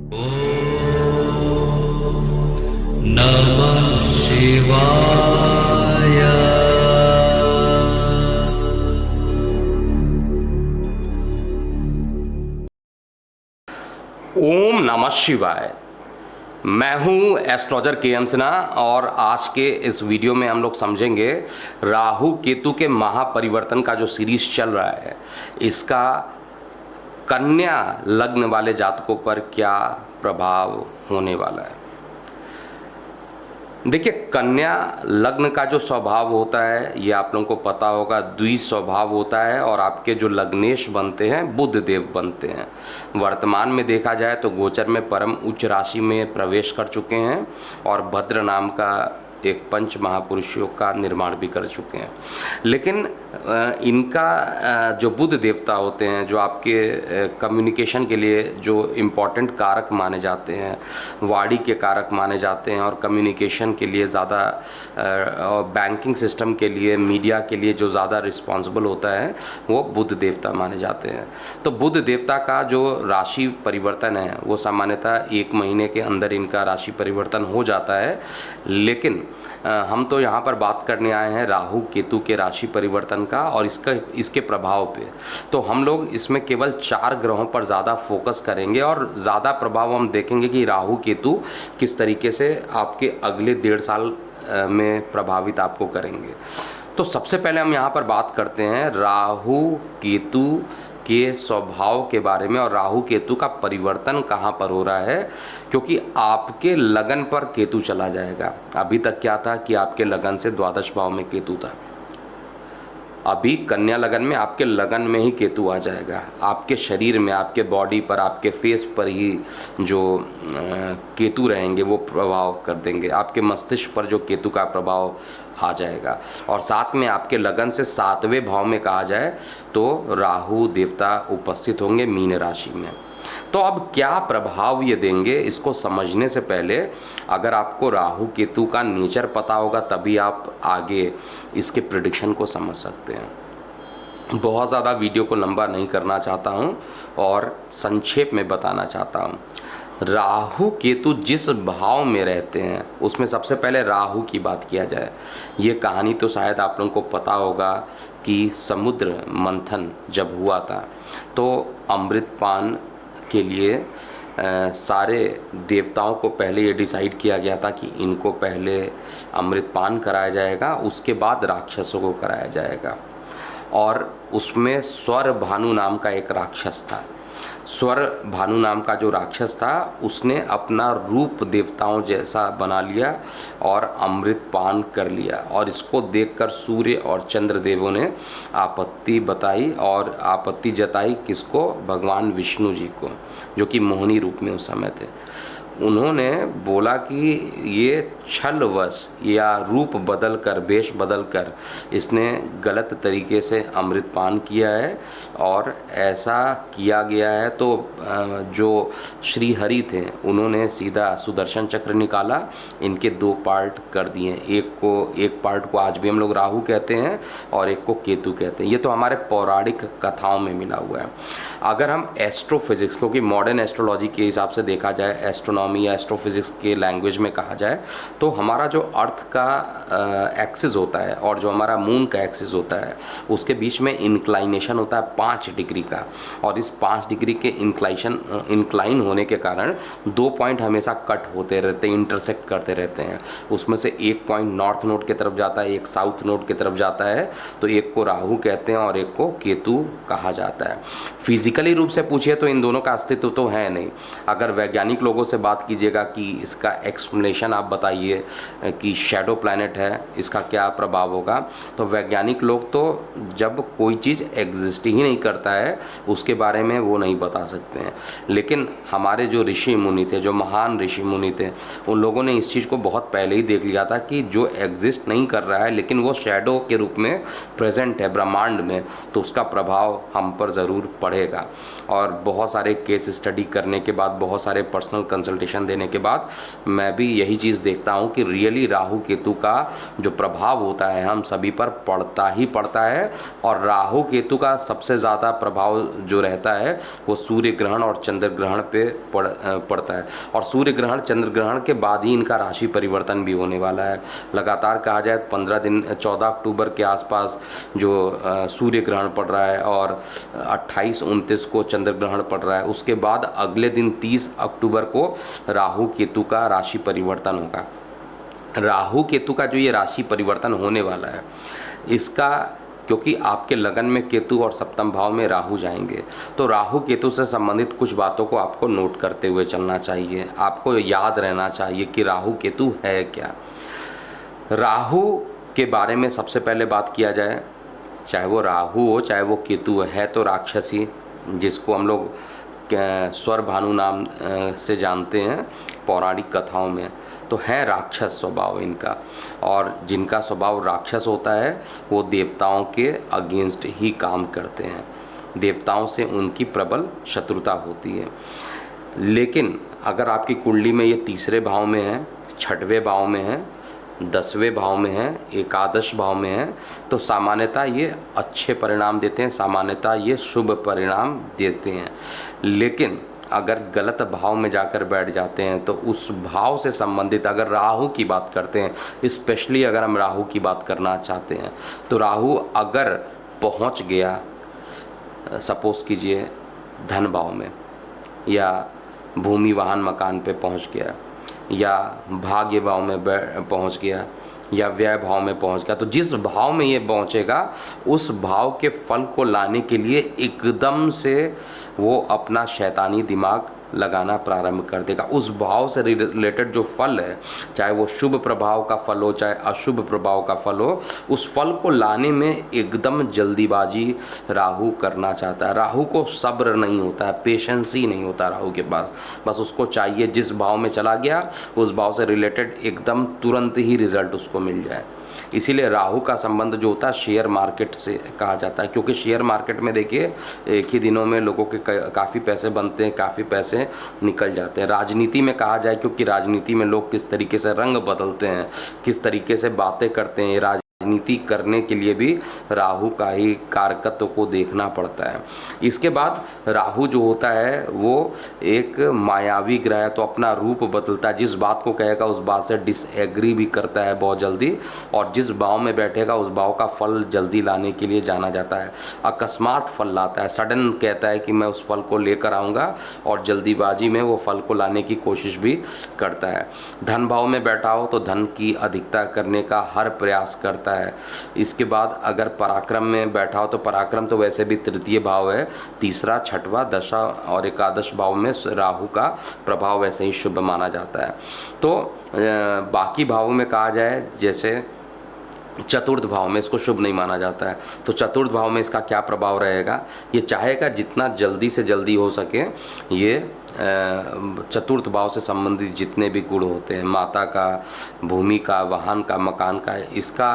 नमः शिवाय। ओम नमः शिवाय। मैं हूं एस्ट्रोलॉजर के सिन्हा और आज के इस वीडियो में हम लोग समझेंगे राहु केतु के महापरिवर्तन का जो सीरीज चल रहा है इसका कन्या लग्न वाले जातकों पर क्या प्रभाव होने वाला है। देखिए, कन्या लग्न का जो स्वभाव होता है ये आप लोगों को पता होगा, द्वि स्वभाव होता है और आपके जो लग्नेश बनते हैं बुध देव बनते हैं। वर्तमान में देखा जाए तो गोचर में परम उच्च राशि में प्रवेश कर चुके हैं और भद्र नाम का एक पंच महापुरुषों का निर्माण भी कर चुके हैं। लेकिन इनका जो बुध देवता होते हैं, जो आपके कम्युनिकेशन के लिए जो इम्पोर्टेंट कारक माने जाते हैं, वाणी के कारक माने जाते हैं और कम्युनिकेशन के लिए ज़्यादा और बैंकिंग सिस्टम के लिए, मीडिया के लिए जो ज़्यादा रिस्पॉन्सिबल होता है वो बुध देवता माने जाते हैं। तो बुध देवता का जो राशि परिवर्तन है वो सामान्यतः 1 महीने के अंदर इनका राशि परिवर्तन हो जाता है। लेकिन हम तो यहाँ पर बात करने आए हैं राहु केतु के राशि परिवर्तन का और इसके प्रभाव पे। तो हम लोग इसमें केवल 4 ग्रहों पर ज़्यादा फोकस करेंगे और ज़्यादा प्रभाव हम देखेंगे कि राहु केतु किस तरीके से आपके अगले 1.5 साल में प्रभावित आपको करेंगे। तो सबसे पहले हम यहाँ पर बात करते हैं राहु केतु के स्वभाव के बारे में और राहु केतु का परिवर्तन कहाँ पर हो रहा है, क्योंकि आपके लगन पर केतु चला जाएगा। अभी तक क्या था कि आपके लगन से द्वादश भाव में केतु था, अभी कन्या लगन में आपके लगन में ही केतु आ जाएगा। आपके शरीर में, आपके बॉडी पर, आपके फेस पर ही जो केतु रहेंगे वो प्रभाव कर देंगे। आपके मस्तिष्क पर जो केतु का प्रभाव आ जाएगा और साथ में आपके लगन से 7वें भाव में कहा जाए तो राहु देवता उपस्थित होंगे मीन राशि में। तो अब क्या प्रभाव ये देंगे इसको समझने से पहले अगर आपको राहु केतु का नेचर पता होगा तभी आप आगे इसके प्रेडिक्शन को समझ सकते हैं। बहुत ज़्यादा वीडियो को लंबा नहीं करना चाहता हूँ और संक्षेप में बताना चाहता हूँ। राहु केतु जिस भाव में रहते हैं उसमें सबसे पहले राहु की बात किया जाए। ये कहानी तो शायद आप लोगों को पता होगा कि समुद्र मंथन जब हुआ था तो अमृतपान के लिए सारे देवताओं को पहले ये डिसाइड किया गया था कि इनको पहले अमृतपान कराया जाएगा, उसके बाद राक्षसों को कराया जाएगा। और उसमें स्वर भानु नाम का एक राक्षस था। स्वर भानु नाम का जो राक्षस था उसने अपना रूप देवताओं जैसा बना लिया और अमृतपान कर लिया और इसको देखकर सूर्य और चंद्र देवों ने आपत्ति बताई और आपत्ति जताई किसको? भगवान विष्णु जी को, जो कि मोहिनी रूप में उस समय थे। उन्होंने बोला कि ये छलवश या रूप बदल कर, वेश बदल कर इसने गलत तरीके से अमृतपान किया है और ऐसा किया गया है। तो जो श्री हरि थे उन्होंने सीधा सुदर्शन चक्र निकाला, इनके 2 पार्ट कर दिए। एक पार्ट को आज भी हम लोग राहु कहते हैं और एक को केतु कहते हैं। ये तो हमारे पौराणिक कथाओं में मिला हुआ है। अगर हम एस्ट्रोफिजिक्स, क्योंकि मॉडर्न एस्ट्रोलॉजी के हिसाब से देखा जाए, एस्ट्रोनॉमी या एस्ट्रोफिजिक्स के लैंग्वेज में कहा जाए तो हमारा जो अर्थ का एक्सिस होता है और जो हमारा मून का एक्सिस होता है उसके बीच में इंक्लाइनेशन होता है 5 डिग्री का। और इस 5 डिग्री के इंक्लाइन होने के कारण 2 पॉइंट हमेशा कट होते रहते हैं, इंटरसेक्ट करते रहते हैं। उसमें से एक पॉइंट नॉर्थ नोड की तरफ जाता है, एक साउथ नोड की तरफ जाता है। तो एक को राहु कहते हैं और एक को केतु कहा जाता है। फिजिकली रूप से पूछिए तो इन दोनों का अस्तित्व तो है नहीं। अगर वैज्ञानिक लोगों से बात कीजिएगा कि इसका एक्सप्लेनेशन आप बताइए कि शैडो प्लैनेट है, इसका क्या प्रभाव होगा, तो वैज्ञानिक लोग तो जब कोई चीज़ एग्जिस्ट ही नहीं करता है उसके बारे में वो नहीं बता सकते हैं। लेकिन हमारे जो ऋषि मुनि थे, जो महान ऋषि मुनि थे, उन लोगों ने इस चीज़ को बहुत पहले ही देख लिया था कि जो एग्जिस्ट नहीं कर रहा है लेकिन वो शैडो के रूप में प्रेजेंट है ब्रह्मांड में, तो उसका प्रभाव हम पर ज़रूर पड़ेगा। और बहुत सारे केस स्टडी करने के बाद, बहुत सारे पर्सनल कंसल्टेशन देने के बाद मैं भी यही चीज़ देखता हूँ कि रियली राहु केतु का जो प्रभाव होता है हम सभी पर पड़ता ही पड़ता है। और राहु केतु का सबसे ज़्यादा प्रभाव जो रहता है वो सूर्य ग्रहण और चंद्र ग्रहण पे पड़ता है। और सूर्य ग्रहण चंद्र ग्रहण के बाद ही इनका राशि परिवर्तन भी होने वाला है। लगातार कहा जाए 15 दिन 14 अक्टूबर के आसपास जो सूर्य ग्रहण पड़ रहा है और 28-29 को चंद्र ग्रहण पड़ रहा है, उसके बाद अगले दिन 30 अक्टूबर को राहु केतु का राशि परिवर्तन होगा। राहु केतु का जो ये राशि परिवर्तन होने वाला है इसका, क्योंकि आपके लगन में केतु और सप्तम भाव में राहु जाएंगे, तो राहु केतु से संबंधित कुछ बातों को आपको नोट करते हुए चलना चाहिए। आपको याद रहना चाहिए कि राहु केतु है क्या। राहु के बारे में सबसे पहले बात किया जाए, चाहे वो राहु हो चाहे वो केतु है तो राक्षसी, जिसको हम लोग स्वर भानु नाम से जानते हैं पौराणिक कथाओं में, तो है राक्षस स्वभाव इनका। और जिनका स्वभाव राक्षस होता है वो देवताओं के अगेंस्ट ही काम करते हैं, देवताओं से उनकी प्रबल शत्रुता होती है। लेकिन अगर आपकी कुंडली में ये तीसरे भाव में है, छठवें भाव में है, 10वें भाव में है, एकादश भाव में है, तो सामान्यतः ये अच्छे परिणाम देते हैं, सामान्यतः ये शुभ परिणाम देते हैं। लेकिन अगर गलत भाव में जाकर बैठ जाते हैं तो उस भाव से संबंधित, अगर राहु की बात करते हैं, स्पेशली अगर हम राहु की बात करना चाहते हैं, तो राहु अगर पहुंच गया सपोज कीजिए धन भाव में, या भूमि वाहन मकान पे पहुंच गया, या भाग्य भाव में पहुंच गया, या व्यय भाव में पहुंच गया, तो जिस भाव में ये पहुंचेगा उस भाव के फल को लाने के लिए एकदम से वो अपना शैतानी दिमाग लगाना प्रारंभ कर देगा। उस भाव से रिलेटेड जो फल है, चाहे वो शुभ प्रभाव का फल हो चाहे अशुभ प्रभाव का फल हो, उस फल को लाने में एकदम जल्दीबाजी राहु करना चाहता है। राहु को सब्र नहीं होता है, पेशेंस ही नहीं होता राहु के पास। बस उसको चाहिए जिस भाव में चला गया उस भाव से रिलेटेड एकदम तुरंत ही रिजल्ट उसको मिल जाए। इसीलिए राहु का संबंध जो होता है शेयर मार्केट से कहा जाता है, क्योंकि शेयर मार्केट में देखिए एक ही दिनों में लोगों के काफ़ी पैसे बनते हैं, काफ़ी पैसे निकल जाते हैं। राजनीति में कहा जाए, क्योंकि राजनीति में लोग किस तरीके से रंग बदलते हैं, किस तरीके से बातें करते हैं, राजनीति करने के लिए भी राहु का ही कारकत्व को देखना पड़ता है। इसके बाद राहु जो होता है वो एक मायावी ग्रह है, तो अपना रूप बदलता है। जिस बात को कहेगा उस बात से डिसएग्री भी करता है बहुत जल्दी, और जिस भाव में बैठेगा उस भाव का फल जल्दी लाने के लिए जाना जाता है। अकस्मात फल लाता है, सडन कहता है कि मैं उस फल को लेकर आऊँगा, और जल्दीबाजी में वो फल को लाने की कोशिश भी करता है। धन भाव में बैठा हो तो धन की अधिकता करने का हर प्रयास करता है। इसके बाद अगर पराक्रम में बैठा हो तो पराक्रम तो वैसे भी तृतीय भाव है, तीसरा, छठवां, दशा और एकादश भाव में राहु का प्रभाव वैसे ही शुभ माना जाता है। तो बाकी भावों में कहा जाए, जैसे चतुर्थ भाव में इसको शुभ नहीं माना जाता है, तो चतुर्थ भाव में इसका क्या प्रभाव रहेगा, ये चाहेगा जितना जल्दी से जल्दी हो सके ये चतुर्थ भाव से संबंधित जितने भी गुण होते हैं, माता का, भूमि का, वाहन का, मकान का, इसका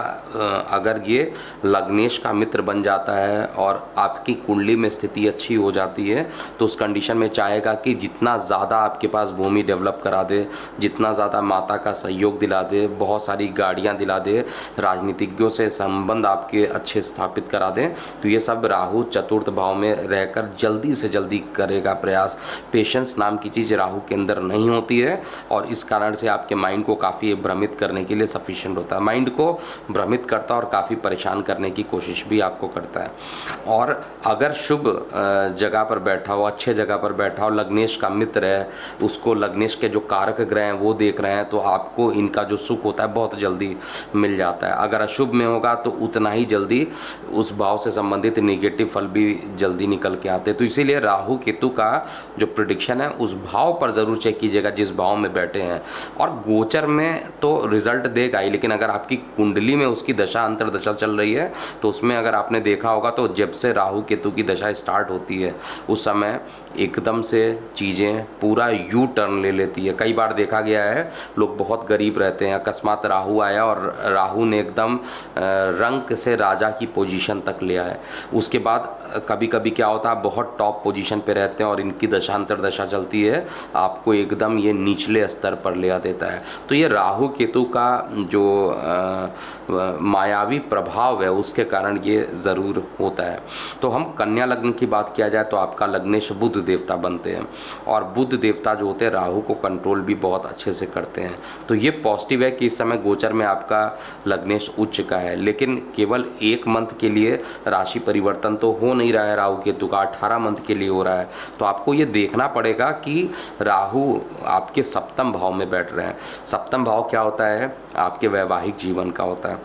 अगर ये लग्नेश का मित्र बन जाता है और आपकी कुंडली में स्थिति अच्छी हो जाती है, तो उस कंडीशन में चाहेगा कि जितना ज़्यादा आपके पास भूमि डेवलप करा दे, जितना ज़्यादा माता का सहयोग दिला दे, बहुत सारी गाड़ियाँ दिला दे, राजनीतिज्ञों से संबंध आपके अच्छे स्थापित करा दें, तो ये सब राहु चतुर्थ भाव में रहकर जल्दी से जल्दी करेगा प्रयास। पेशेंस नाम की चीज़ राहु के अंदर नहीं होती है, और इस कारण से आपके माइंड को काफ़ी भ्रमित करने के लिए सफिशिएंट होता है। माइंड को भ्रमित करता है और काफ़ी परेशान करने की कोशिश भी आपको करता है। और अगर शुभ जगह पर बैठा हो, अच्छे जगह पर बैठा हो, लग्नेश का मित्र है, उसको लग्नेश के जो कारक ग्रह हैं वो देख रहे हैं, तो आपको इनका जो सुख होता है बहुत जल्दी मिल जाता है। अगर अशुभ में होगा तो उतना ही जल्दी उस भाव से संबंधित नेगेटिव फल भी जल्दी निकल के आते हैं। तो इसीलिए राहु केतु का जो प्रेडिक्शन है उस भाव पर ज़रूर चेक कीजिएगा जिस भाव में बैठे हैं। और गोचर में तो रिजल्ट देगा ही, लेकिन अगर आपकी कुंडली में उसकी दशा अंतर्दशा चल रही है तो उसमें अगर आपने देखा होगा तो जब से राहु केतु की दशा स्टार्ट होती है उस समय एकदम से चीज़ें पूरा यू टर्न ले लेती है। कई बार देखा गया है लोग बहुत गरीब रहते हैं, अकस्मात राहु आया और राहु ने एकदम रंक से राजा की पोजीशन तक ले आया। उसके बाद कभी कभी क्या होता है, बहुत टॉप पोजीशन पे रहते हैं और इनकी दशांतर दशा चलती है, आपको एकदम ये निचले स्तर पर ले आ देता है। तो ये राहु केतु का जो मायावी प्रभाव है उसके कारण ये ज़रूर होता है। तो हम कन्या लग्न की बात किया जाए तो आपका लग्नेश बुध देवता बनते हैं और बुध देवता जो होते हैं राहु को कंट्रोल भी बहुत अच्छे से करते हैं। तो ये पॉजिटिव है कि इस समय गोचर में आपका लग्नेश उच्च का है, लेकिन केवल 1 मंथ के लिए राशि परिवर्तन तो हो नहीं रहा है राहु केतु का, 18 मंथ के लिए हो रहा है। तो आपको ये देखना पड़ेगा कि राहु आपके सप्तम भाव में बैठ रहे हैं। सप्तम भाव क्या होता है, आपके वैवाहिक जीवन का होता है।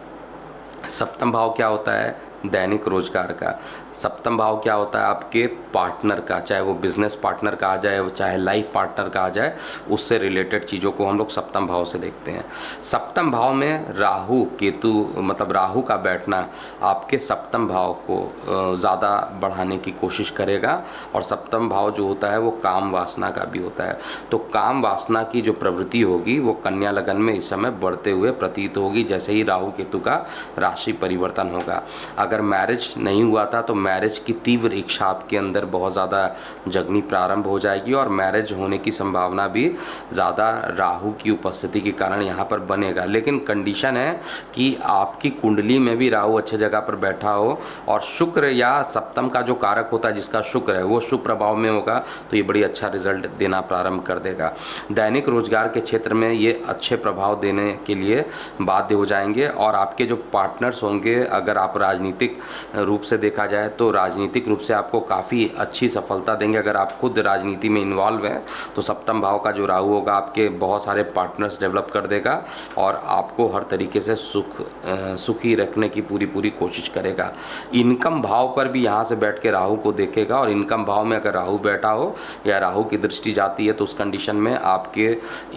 सप्तम भाव क्या होता है, दैनिक रोजगार का। सप्तम भाव क्या होता है, आपके पार्टनर का, चाहे वो बिजनेस पार्टनर का आ जाए, चाहे लाइफ पार्टनर का आ जाए, उससे रिलेटेड चीज़ों को हम लोग सप्तम भाव से देखते हैं। सप्तम भाव में राहु केतु, मतलब राहु का बैठना आपके सप्तम भाव को ज़्यादा बढ़ाने की कोशिश करेगा। और सप्तम भाव जो होता है वो काम वासना का भी होता है। तो काम वासना की जो प्रवृत्ति होगी वो कन्या लगन में इस समय बढ़ते हुए प्रतीत होगी जैसे ही राहु केतु का राशि परिवर्तन होगा। अगर मैरिज नहीं हुआ था तो मैरिज की तीव्र इच्छा आपके अंदर बहुत ज़्यादा जगनी प्रारंभ हो जाएगी और मैरिज होने की संभावना भी ज़्यादा राहु की उपस्थिति के कारण यहाँ पर बनेगा। लेकिन कंडीशन है कि आपकी कुंडली में भी राहु अच्छे जगह पर बैठा हो और शुक्र या सप्तम का जो कारक होता है जिसका शुक्र है वो शुभ प्रभाव में होगा, तो ये बड़ी अच्छा रिजल्ट देना प्रारंभ कर देगा। दैनिक रोजगार के क्षेत्र में ये अच्छे प्रभाव देने के लिए बाध्य हो जाएंगे। और आपके जो पार्टनर्स होंगे, अगर आप राजनीतिक रूप से देखा जाए तो राजनीतिक रूप से आपको काफ़ी अच्छी सफलता देंगे। अगर आप खुद राजनीति में इन्वॉल्व हैं तो सप्तम भाव का जो राहु होगा आपके बहुत सारे पार्टनर्स डेवलप कर देगा और आपको हर तरीके से सुखी रखने की पूरी कोशिश करेगा। इनकम भाव पर भी यहाँ से बैठ के राहु को देखेगा और इनकम भाव में अगर राहु बैठा हो या राहु की दृष्टि जाती है तो उस कंडीशन में आपके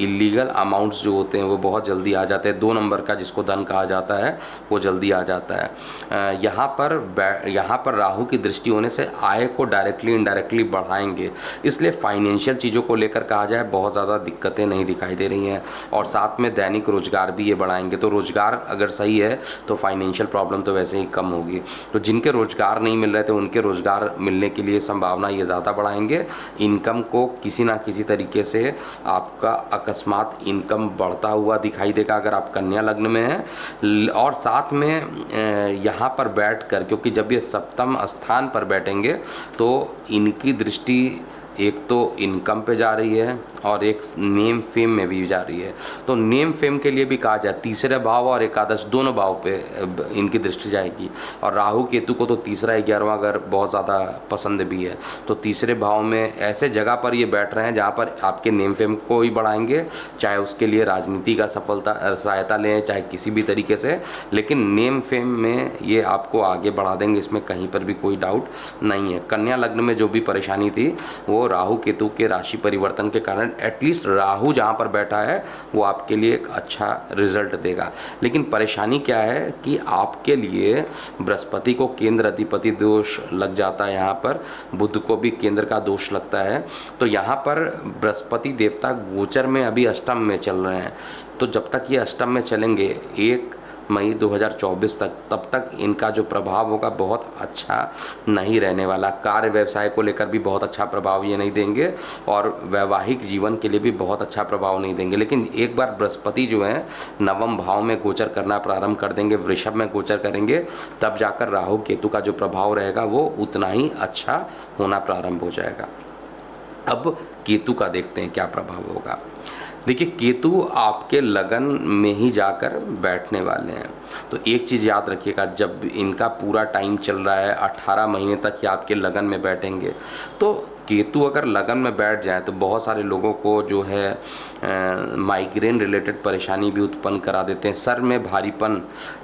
इलीगल अमाउंट्स जो होते हैं वो बहुत जल्दी आ जाते हैं। 2 नंबर का जिसको धन कहा जाता है वो जल्दी आ जाता है। यहाँ पर राहु की दृष्टि होने से आय को डायरेक्टली इनडायरेक्टली बढ़ाएंगे, इसलिए फाइनेंशियल चीज़ों को लेकर कहा जाए बहुत ज़्यादा दिक्कतें नहीं दिखाई दे रही हैं। और साथ में दैनिक रोजगार भी ये बढ़ाएंगे। तो रोजगार अगर सही है तो फाइनेंशियल प्रॉब्लम तो वैसे ही कम होगी। तो जिनके रोजगार नहीं मिल रहे थे उनके रोजगार मिलने के लिए संभावना ये ज़्यादा बढ़ाएंगे। इनकम को किसी ना किसी तरीके से आपका अकस्मात इनकम बढ़ता हुआ दिखाई देगा अगर आप कन्या लग्न में हैं। और साथ में यहाँ पर बैठकर, क्योंकि जब ये सप्तम स्थान पर बैठेंगे तो इनकी दृष्टि एक तो इनकम पे जा रही है और एक नेम फेम में भी जा रही है। तो नेम फेम के लिए भी कहा जाए तीसरे भाव और एकादश दोनों भाव पे इनकी दृष्टि जाएगी। और राहु केतु को तो तीसरा 11वां घर बहुत ज़्यादा पसंद भी है। तो तीसरे भाव में ऐसे जगह पर ये बैठ रहे हैं जहाँ पर आपके नेम फेम को ही बढ़ाएंगे, चाहे उसके लिए राजनीति का सहायता लें चाहे किसी भी तरीके से, लेकिन नेम फेम में ये आपको आगे बढ़ा देंगे, इसमें कहीं पर भी कोई डाउट नहीं है। कन्या लग्न में जो भी परेशानी थी वो राहु केतु के राशि परिवर्तन के कारण एटलीस्ट राहु जहाँ पर बैठा है वो आपके लिए एक अच्छा रिजल्ट देगा। लेकिन परेशानी क्या है कि आपके लिए बृहस्पति को केंद्र अधिपति दोष लग जाता है, यहाँ पर बुध को भी केंद्र का दोष लगता है। तो यहाँ पर बृहस्पति देवता गोचर में अभी अष्टम में चल रहे हैं। तो जब तक ये अष्टम में चलेंगे 1 मई 2024 तक, तब तक इनका जो प्रभाव होगा बहुत अच्छा नहीं रहने वाला। कार्य व्यवसाय को लेकर भी बहुत अच्छा प्रभाव ये नहीं देंगे और वैवाहिक जीवन के लिए भी बहुत अच्छा प्रभाव नहीं देंगे। लेकिन एक बार बृहस्पति जो है नवम भाव में गोचर करना प्रारंभ कर देंगे, वृषभ में गोचर करेंगे, तब जाकर राहु केतु का जो प्रभाव रहेगा वो उतना ही अच्छा होना प्रारंभ हो जाएगा। अब केतु का देखते हैं क्या प्रभाव होगा। देखिए, केतु आपके लगन में ही जाकर बैठने वाले हैं। तो एक चीज़ याद रखिएगा, जब इनका पूरा टाइम चल रहा है 18 महीने तक ये आपके लगन में बैठेंगे, तो केतु अगर लगन में बैठ जाए तो बहुत सारे लोगों को जो है माइग्रेन रिलेटेड परेशानी भी उत्पन्न करा देते हैं, सर में भारीपन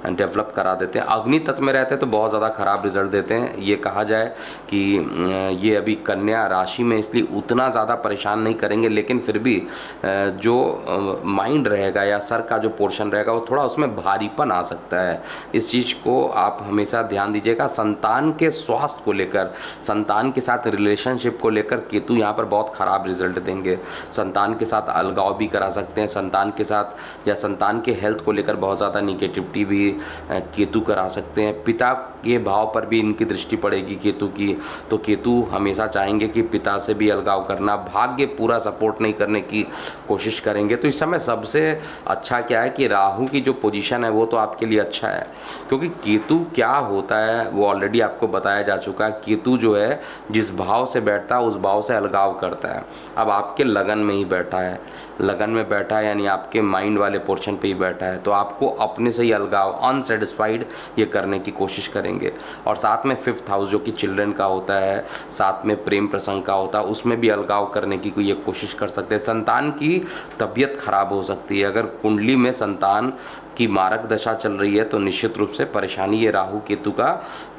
डेवलप करा देते हैं। अग्नि तत्व में रहते हैं तो बहुत ज़्यादा ख़राब रिजल्ट देते हैं। ये कहा जाए कि ये अभी कन्या राशि में इसलिए उतना ज़्यादा परेशान नहीं करेंगे, लेकिन फिर भी जो माइंड रहेगा या सर का जो पोर्शन रहेगा वो थोड़ा उसमें भारीपन आ सकता है। इस चीज़ को आप हमेशा ध्यान दीजिएगा। संतान के स्वास्थ्य को लेकर, संतान के साथ रिलेशनशिप को लेकर केतु यहाँ पर बहुत ख़राब रिजल्ट देंगे। संतान के साथ अलगाव भी करा सकते हैं, संतान के साथ या संतान के हेल्थ को लेकर बहुत ज़्यादा निगेटिविटी भी केतु करा सकते हैं। पिता के भाव पर भी इनकी दृष्टि पड़ेगी केतु की, तो केतु हमेशा चाहेंगे कि पिता से भी अलगाव करना, भाग्य पूरा सपोर्ट नहीं करने की कोशिश करेंगे। तो इस समय सबसे अच्छा क्या है कि राहु की जो पोजीशन है वो तो आपके लिए अच्छा है, क्योंकि केतु क्या होता है वो ऑलरेडी आपको बताया जा चुका है। केतु जो है जिस भाव से बैठता है उस भाव से अलगाव करता है। अब आपके लगन में ही बैठा है, लगन में बैठा है यानी आपके माइंड वाले पोर्शन पे ही बैठा है, तो आपको अपने से ही अलगाव, अनसेटिस्फाइड ये करने की कोशिश करेंगे। और साथ में 5th हाउस जो कि चिल्ड्रन का होता है, साथ में प्रेम प्रसंग का होता है, उसमें भी अलगाव करने की ये कोशिश कर सकते हैं। संतान की तबीयत खराब हो सकती है। अगर कुंडली में संतान की मारक दशा चल रही है तो निश्चित रूप से परेशानी ये राहु केतु का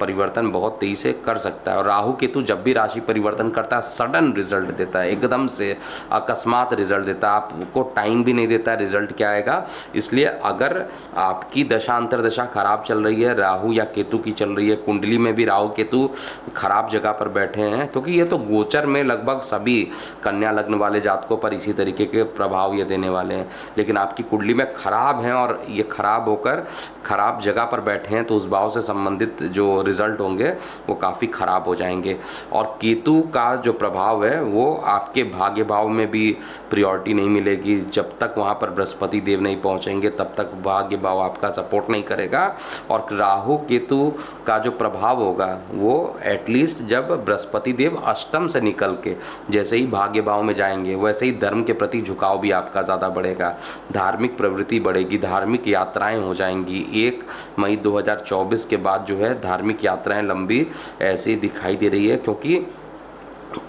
परिवर्तन बहुत तेजी से कर सकता है। और राहु केतु जब भी राशि परिवर्तन करता है सडन रिजल्ट देता है, एकदम से अकस्मात रिजल्ट देता है, आपको टाइम भी नहीं देता है रिजल्ट क्या आएगा। इसलिए अगर आपकी दशा अंतरदशा खराब चल रही है, राहु या केतु की चल रही है, कुंडली में भी राहु केतु खराब जगह पर बैठे हैं, क्योंकि ये तो गोचर में लगभग सभी कन्या लग्न वाले जातकों पर इसी तरीके के प्रभाव ये देने वाले हैं, लेकिन आपकी कुंडली में खराब हैं और ये खराब होकर खराब जगह पर बैठे हैं, तो उस भाव से संबंधित जो रिजल्ट होंगे वो काफ़ी खराब हो जाएंगे। और केतु का जो प्रभाव है वो आपके भाग्य भाव में भी प्रायोरिटी नहीं मिलेगी। जब तक वहाँ पर बृहस्पति देव नहीं पहुँचेंगे तब तक भाग्य भाव आपका सपोर्ट नहीं करेगा। और राहु केतु का जो प्रभाव होगा वो एटलीस्ट जब बृहस्पति देव अष्टम से निकल के जैसे ही भाग्य भाव में जाएंगे वैसे ही धर्म के प्रति झुकाव भी आपका ज़्यादा बढ़ेगा, धार्मिक प्रवृत्ति बढ़ेगी, धार्मिक यात्राएं हो जाएंगी। 1 मई 2024 के बाद जो है धार्मिक यात्राएं लंबी ऐसे दिखाई दे रही है, क्योंकि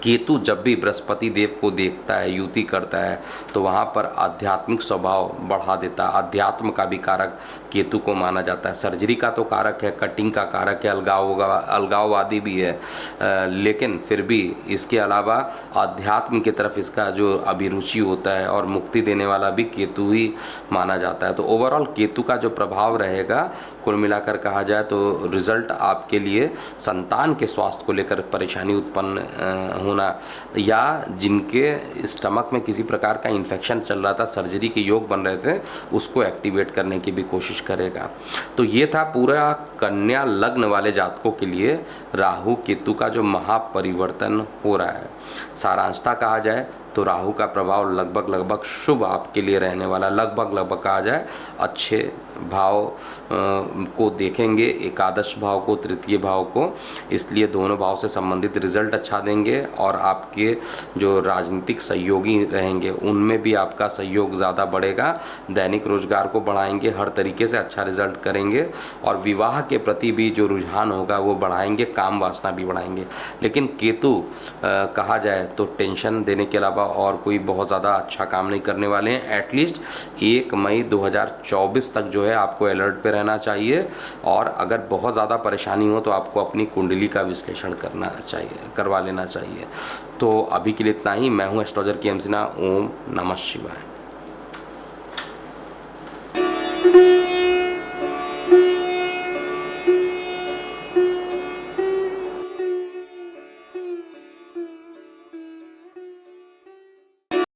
केतु जब भी बृहस्पति देव को देखता है, युति करता है, तो वहाँ पर आध्यात्मिक स्वभाव बढ़ा देता है। अध्यात्म का भी कारक केतु को माना जाता है। सर्जरी का तो कारक है, कटिंग का कारक है, अलगाववादी भी है, लेकिन फिर भी इसके अलावा अध्यात्म की तरफ इसका जो अभिरुचि होता है और मुक्ति देने वाला भी केतु ही माना जाता है। तो ओवरऑल केतु का जो प्रभाव रहेगा कुल मिलाकर कहा जाए तो रिजल्ट आपके लिए संतान के स्वास्थ्य को लेकर परेशानी उत्पन्न होना, या जिनके स्टमक में किसी प्रकार का इन्फेक्शन चल रहा था, सर्जरी के योग बन रहे थे, उसको एक्टिवेट करने की भी कोशिश करेगा। तो ये था पूरा कन्या लग्न वाले जातकों के लिए राहु केतु का जो महापरिवर्तन हो रहा है। सारांशता कहा जाए तो राहु का प्रभाव लगभग शुभ आपके लिए रहने वाला, लगभग कहा जाए अच्छे भाव को देखेंगे, एकादश भाव को, तृतीय भाव को, इसलिए दोनों भाव से संबंधित रिजल्ट अच्छा देंगे। और आपके जो राजनीतिक सहयोगी रहेंगे उनमें भी आपका सहयोग ज़्यादा बढ़ेगा, दैनिक रोजगार को बढ़ाएंगे, हर तरीके से अच्छा रिजल्ट करेंगे। और विवाह के प्रति भी जो रुझान होगा वो बढ़ाएंगे, काम वासना भी बढ़ाएंगे। लेकिन केतु कहा जाए तो टेंशन देने के अलावा और कोई बहुत ज़्यादा अच्छा काम नहीं करने वाले हैं। एटलीस्ट 1 मई 2024 तक जो है आपको अलर्ट पे रहना चाहिए। और अगर बहुत ज़्यादा परेशानी हो तो आपको अपनी कुंडली का विश्लेषण करवा लेना चाहिए। तो अभी के लिए इतना ही। मैं हूँ एस्ट्रोलॉजर के एम सिन्हा। ओम नमः शिवाय।